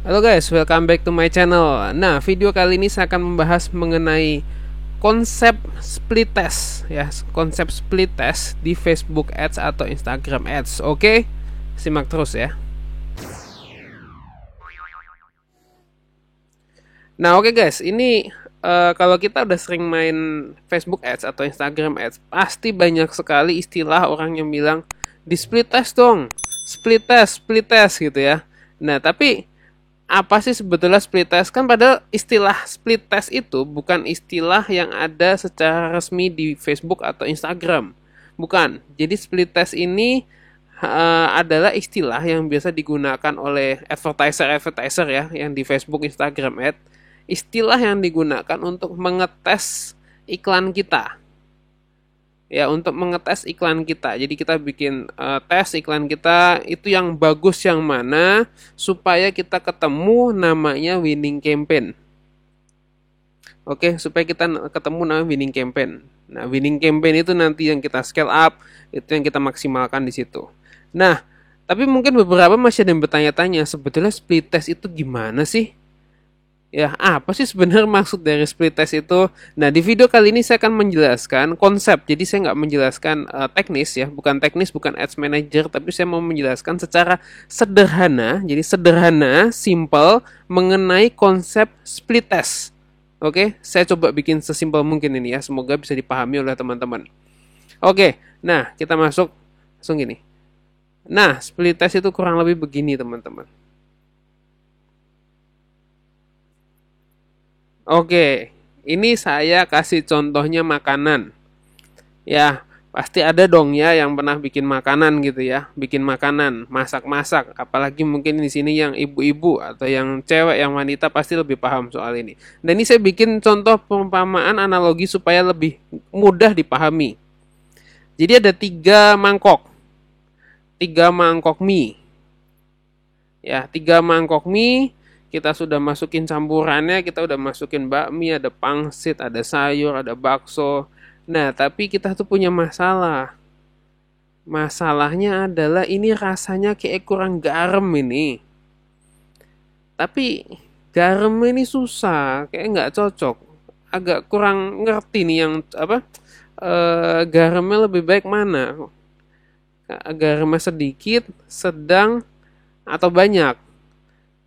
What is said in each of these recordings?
Halo guys, welcome back to my channel. Nah, video kali ini saya akan membahas mengenai konsep split test ya, konsep split test di Facebook Ads atau Instagram Ads. Oke, simak terus ya. Nah, oke guys, ini kalau kita udah sering main Facebook Ads atau Instagram Ads, pasti banyak sekali istilah orang yang bilang di split test dong, split test gitu ya. Nah, tapi apa sih sebetulnya split test? Kan padahal istilah split test itu bukan istilah yang ada secara resmi di Facebook atau Instagram. Bukan. Jadi split test ini adalah istilah yang biasa digunakan oleh advertiser ya yang di Facebook, Instagram ad. Istilah yang digunakan untuk mengetes iklan kita. Ya, untuk mengetes iklan kita. Jadi kita bikin tes iklan kita itu yang bagus yang mana supaya kita ketemu namanya winning campaign. Oke, supaya kita ketemu namanya winning campaign. Nah, winning campaign itu nanti yang kita scale up, itu yang kita maksimalkan di situ. Nah, tapi mungkin beberapa masih ada yang bertanya-tanya, sebetulnya split test itu gimana sih? Ya, apa sih sebenarnya maksud dari split test itu? Nah, di video kali ini saya akan menjelaskan konsep. Jadi saya nggak menjelaskan teknis ya, bukan teknis, bukan ads manager, tapi saya mau menjelaskan secara sederhana. Jadi sederhana, simple mengenai konsep split test. Oke, saya coba bikin sesimpel mungkin ini ya. Semoga bisa dipahami oleh teman-teman. Oke, nah kita masuk langsung gini. Nah, split test itu kurang lebih begini teman-teman. Oke, ini saya kasih contohnya makanan. Ya, pasti ada dong ya yang pernah bikin makanan gitu ya, bikin makanan, masak-masak. Apalagi mungkin di sini yang ibu-ibu atau yang cewek, yang wanita pasti lebih paham soal ini. Dan ini saya bikin contoh perumpamaan analogi supaya lebih mudah dipahami. Jadi ada tiga mangkok mie. Ya, tiga mangkok mie kita sudah masukin campurannya, kita udah masukin bakmi, ada pangsit, ada sayur, ada bakso. Nah, tapi kita tuh punya masalah. Masalahnya adalah ini rasanya kayak kurang garam ini. Tapi garam ini susah, kayak nggak cocok. Agak kurang ngerti nih yang apa? Garamnya lebih baik mana? Garamnya sedikit, sedang, atau banyak?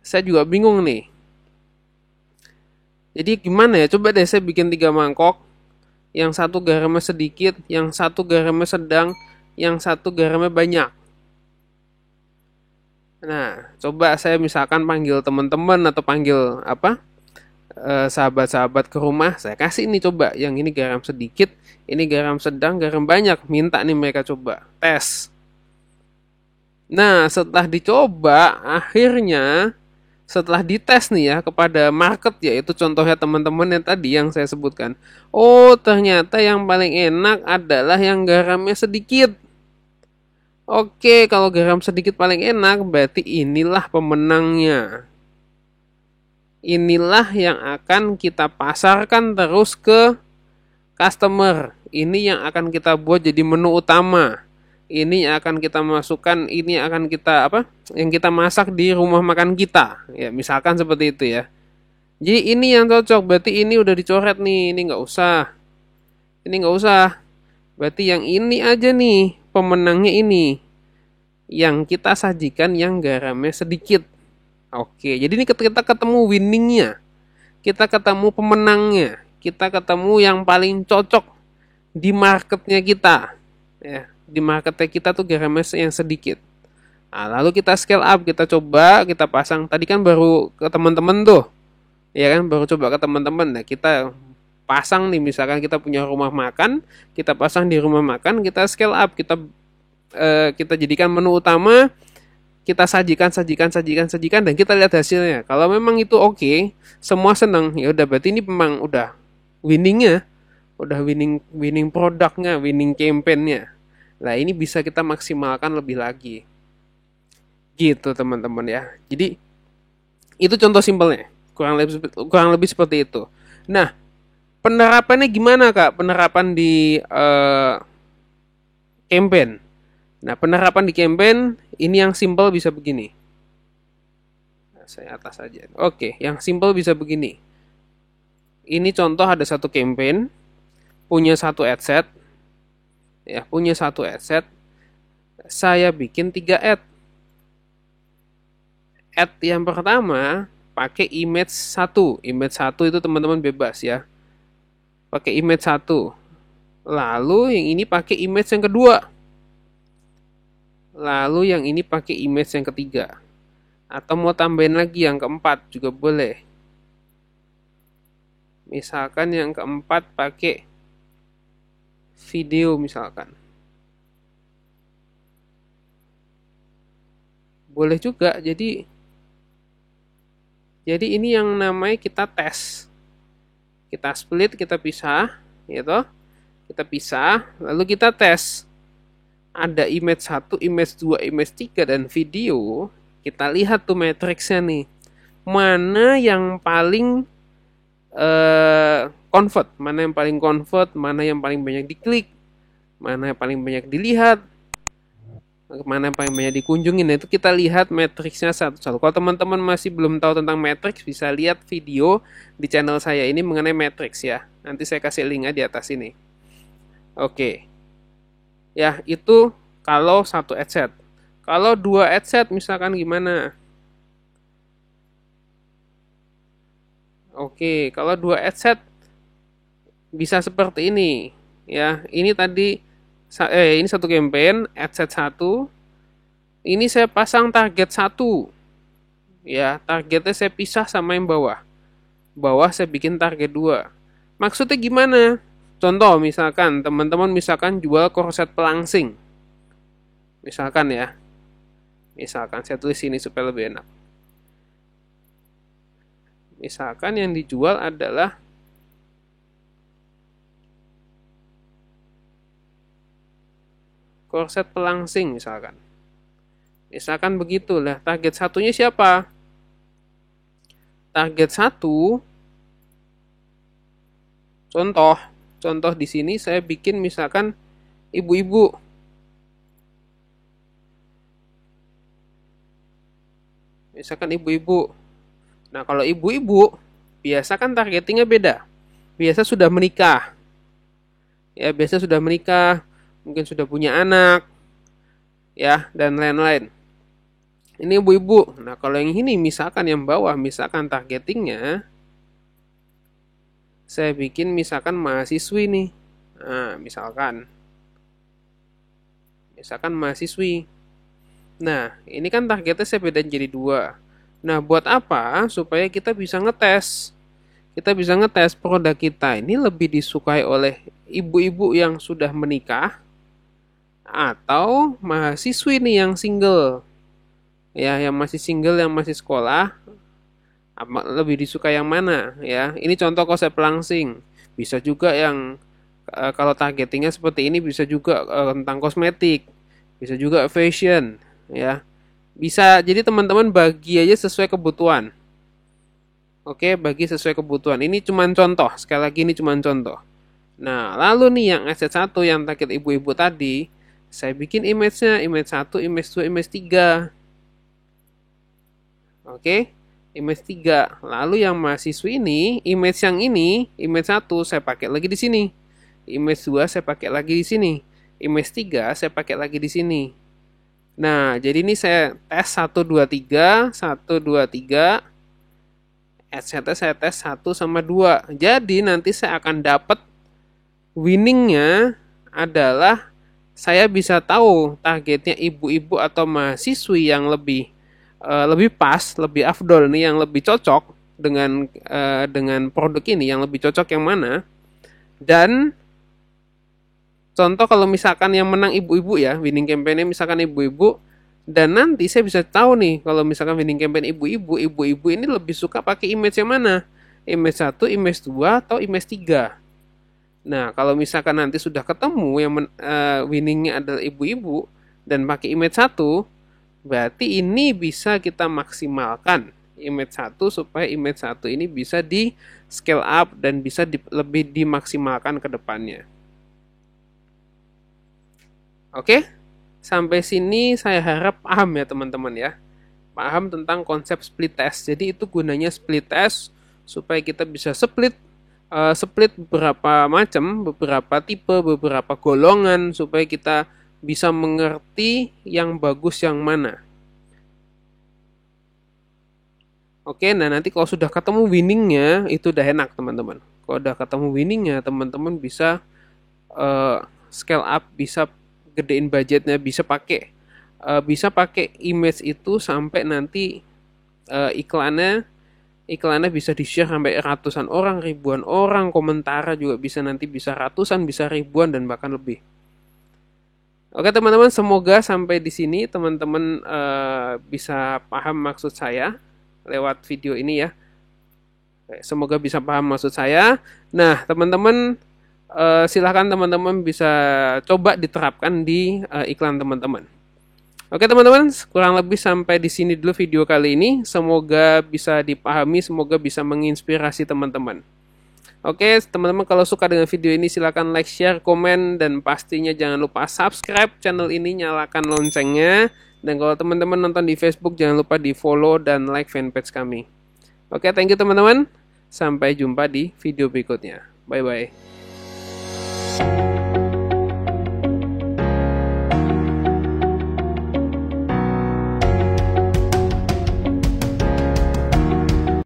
Saya juga bingung nih. Jadi gimana ya? Coba deh saya bikin tiga mangkok. Yang satu garamnya sedikit, yang satu garamnya sedang, yang satu garamnya banyak. Nah, coba saya misalkan panggil teman-teman atau panggil apa? Sahabat-sahabat ke rumah, saya kasih ini coba. Yang ini garam sedikit, ini garam sedang, garam banyak. Minta nih mereka coba tes. Nah, setelah dicoba, akhirnya setelah dites nih ya kepada market yaitu contohnya teman-teman yang tadi yang saya sebutkan. Oh, ternyata yang paling enak adalah yang garamnya sedikit. Oke, kalau garam sedikit paling enak, berarti inilah pemenangnya. Inilah yang akan kita pasarkan terus ke customer. Ini yang akan kita buat jadi menu utama. Ini akan kita masukkan, ini akan kita apa? Yang kita masak di rumah makan kita. Ya, misalkan seperti itu ya. Jadi ini yang cocok, berarti ini udah dicoret nih, ini nggak usah. Ini nggak usah. Berarti yang ini aja nih, pemenangnya ini. Yang kita sajikan yang garamnya sedikit. Oke, jadi ini kita ketemu winningnya. Kita ketemu pemenangnya. Kita ketemu yang paling cocok di marketnya kita. Ya, di marketnya kita tuh garamnya yang sedikit. Nah, lalu kita scale up, kita coba, kita pasang. Tadi kan baru ke teman-teman tuh. Ya kan, baru coba ke teman-teman. Nah, kita pasang nih, misalkan kita punya rumah makan, kita pasang di rumah makan, kita scale up, kita jadikan menu utama, kita sajikan dan kita lihat hasilnya. Kalau memang itu oke, semua senang, ya udah berarti ini memang udah winningnya, udah winning produknya, winning campaignnya. Nah ini bisa kita maksimalkan lebih lagi, gitu teman-teman ya. Jadi itu contoh simpelnya, kurang lebih seperti itu. Nah penerapannya gimana kak? Penerapan di campaign. Nah, penerapan di campaign ini yang simple bisa begini. Saya atas aja. Oke, yang simple bisa begini. Ini contoh ada satu campaign, punya satu adset, ya punya satu adset. Saya bikin 3 ad. Ad yang pertama pakai image 1. Image 1 itu teman-teman bebas ya. Pakai image 1. Lalu yang ini pakai image yang kedua. Lalu yang ini pakai image yang ketiga. Atau mau tambahin lagi yang keempat juga boleh. Misalkan yang keempat pakai video misalkan. Boleh juga. Jadi ini yang namanya kita tes. Kita split, kita pisah, gitu. Kita pisah, lalu kita tes. Ada image 1, image 2, image 3 dan video. Kita lihat tuh matriksnya nih. Mana yang paling convert, mana yang paling convert, mana yang paling banyak diklik, mana yang paling banyak dilihat, mana yang paling banyak dikunjungi. Nah, itu kita lihat matriksnya satu-satu. Kalau teman-teman masih belum tahu tentang matriks, bisa lihat video di channel saya ini mengenai matriks ya. Nanti saya kasih linknya di atas ini. Oke. Ya, itu kalau satu adset. Kalau 2 adset misalkan gimana? Oke, kalau 2 adset bisa seperti ini. Ya, ini tadi ini satu campaign, adset 1. Ini saya pasang target 1. Ya, targetnya saya pisah sama yang bawah. Bawah saya bikin target 2. Maksudnya gimana? Contoh misalkan teman-teman misalkan jual korset pelangsing. Misalkan ya. Misalkan saya tulis sini supaya lebih enak. Misalkan yang dijual adalah korset pelangsing misalkan. Misalkan begitulah. Target satunya siapa? Target 1 contoh di sini saya bikin misalkan ibu-ibu. Misalkan ibu-ibu. Nah, kalau ibu-ibu biasa kan targetingnya beda. Biasa sudah menikah. Ya, biasa sudah menikah, mungkin sudah punya anak, ya, dan lain-lain. Ini ibu-ibu. Nah, kalau yang ini misalkan yang bawah, misalkan targetingnya saya bikin misalkan mahasiswi nih. Nah, misalkan mahasiswi. Nah, ini kan targetnya saya bedain jadi 2. Nah, buat apa? Supaya kita bisa ngetes. Kita bisa ngetes produk kita ini lebih disukai oleh ibu-ibu yang sudah menikah atau mahasiswi nih yang single. Ya, yang masih single, yang masih sekolah, lebih disukai yang mana ya? Ini contoh konsep pelangsing. Bisa juga yang kalau targetingnya seperti ini bisa juga tentang kosmetik, bisa juga fashion, ya. Bisa jadi teman-teman bagi aja sesuai kebutuhan. Oke, bagi sesuai kebutuhan. Ini cuma contoh, sekali lagi ini cuma contoh. Nah, lalu nih yang asset 1 yang target ibu-ibu tadi, saya bikin image-nya, image 1, image 2, image 3. Oke, image 3. Lalu yang mahasiswi ini, image yang ini, image 1 saya pakai lagi di sini. Image 2 saya pakai lagi di sini. Image 3 saya pakai lagi di sini. Nah, jadi ini saya tes 1 2 3, 1 2 3. Adsetnya saya tes 1 sama 2. Jadi nanti saya akan dapat winningnya adalah saya bisa tahu targetnya ibu-ibu atau mahasiswi yang lebih pas, lebih afdol nih, yang lebih cocok dengan produk ini, yang lebih cocok yang mana. Dan contoh kalau misalkan yang menang ibu-ibu ya, winning campaign-nya misalkan ibu-ibu, dan nanti saya bisa tahu nih kalau misalkan winning campaign ibu-ibu ini lebih suka pakai image yang mana? Image 1, image 2 atau image 3. Nah, kalau misalkan nanti sudah ketemu yang winningnya adalah ibu-ibu dan pakai image 1, berarti ini bisa kita maksimalkan image 1 supaya image 1 ini bisa di scale up dan bisa lebih dimaksimalkan ke depannya. Oke, sampai sini saya harap paham ya teman-teman ya. paham tentang konsep split test. Jadi itu gunanya split test supaya kita bisa split beberapa macam, beberapa tipe, beberapa golongan supaya kita bisa mengerti yang bagus yang mana. Oke, nah nanti kalau sudah ketemu winningnya itu udah enak teman-teman. Kalau udah ketemu winningnya, teman-teman bisa scale up, bisa gedein budgetnya, bisa pakai image itu sampai nanti iklannya bisa di-share sampai ratusan orang, ribuan orang, komentar juga bisa ratusan, bisa ribuan dan bahkan lebih. Oke teman-teman, semoga sampai di sini teman-teman bisa paham maksud saya lewat video ini ya. Semoga bisa paham maksud saya. Nah teman-teman, silahkan teman-teman bisa coba diterapkan di iklan teman-teman. Oke teman-teman, kurang lebih sampai di sini dulu video kali ini. Semoga bisa dipahami, semoga bisa menginspirasi teman-teman. Oke teman-teman, kalau suka dengan video ini silahkan like, share, komen, dan pastinya jangan lupa subscribe channel ini, nyalakan loncengnya. Dan kalau teman-teman nonton di Facebook, jangan lupa di follow dan like fanpage kami. Oke, thank you teman-teman. Sampai jumpa di video berikutnya. Bye-bye.